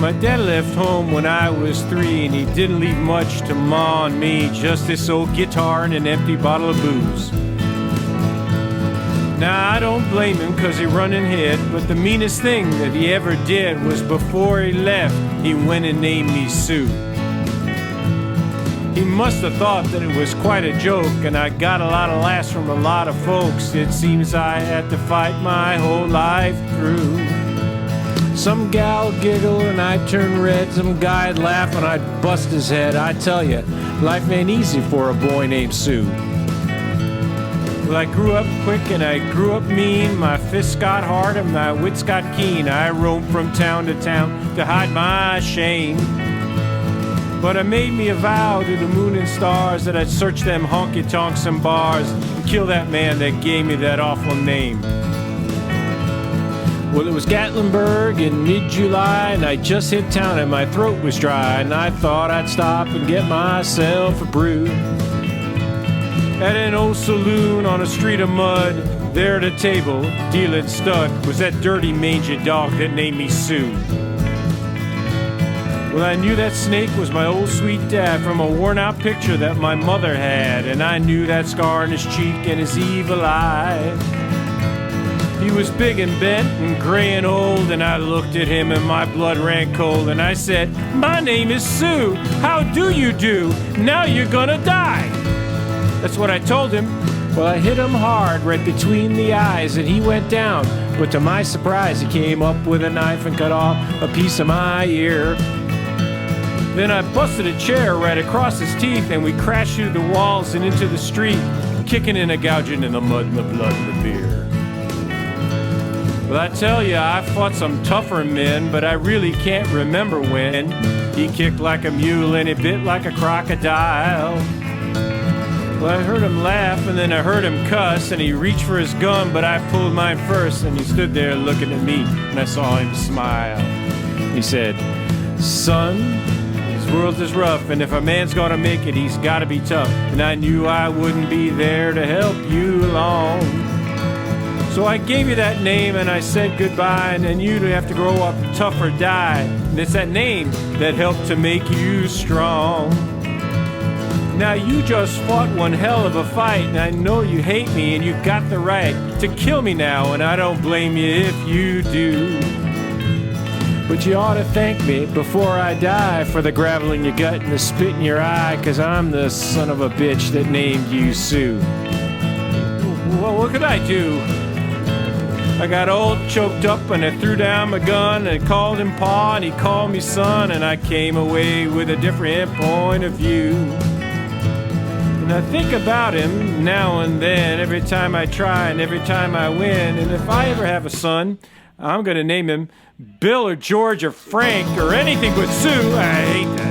my dad left home when I was 3, and he didn't leave much to Ma and me, just this old guitar and an empty bottle of booze. Now, I don't blame him cause he run and hid, but the meanest thing that he ever did was before he left, he went and named me Sue. He must have thought that it was quite a joke, and I got a lot of laughs from a lot of folks. It seems I had to fight my whole life through. Some gal giggle and I'd turn red, some guy'd laugh and I'd bust his head. I tell you, life ain't easy for a boy named Sue. Well, I grew up quick and I grew up mean. My fists got hard and my wits got keen. I roamed from town to town to hide my shame. But I made me a vow to the moon and stars that I'd search them honky-tonks and bars and kill that man that gave me that awful name. Well, it was Gatlinburg in mid-July, and I just hit town and my throat was dry, and I thought I'd stop and get myself a brew. At an old saloon on a street of mud, there at a table, dealing stud, was that dirty mangy dog that named me Sue. Well, I knew that snake was my old sweet dad from a worn-out picture that my mother had, and I knew that scar on his cheek and his evil eye. He was big and bent and gray and old, and I looked at him and my blood ran cold, and I said, "My name is Sue. How do you do? Now you're gonna die." That's what I told him. Well, I hit him hard right between the eyes, and he went down. But to my surprise, he came up with a knife and cut off a piece of my ear. Then I busted a chair right across his teeth, and we crashed through the walls and into the street, kicking and gouging in the mud and the blood and the beer. Well, I tell you, I fought some tougher men, but I really can't remember when. He kicked like a mule and he bit like a crocodile. Well, I heard him laugh and then I heard him cuss, and he reached for his gun, but I pulled mine first, and he stood there looking at me, and I saw him smile. He said, "Son, this world is rough, and if a man's gonna make it, he's gotta be tough." And I knew I wouldn't be there to help you along. So I gave you that name and I said goodbye, and then you'd have to grow up tough or die. And it's that name that helped to make you strong. Now you just fought one hell of a fight, and I know you hate me and you got the right to kill me now, and I don't blame you if you do. But you ought to thank me before I die for the gravel in your gut and the spit in your eye, 'cause I'm the son of a bitch that named you Sue. Well, what could I do? I got all choked up and I threw down my gun and I called him Pa and he called me son, and I came away with a different point of view. And I think about him now and then, every time I try and every time I win. And if I ever have a son, I'm gonna name him Bill or George or Frank or anything but Sue. I hate that.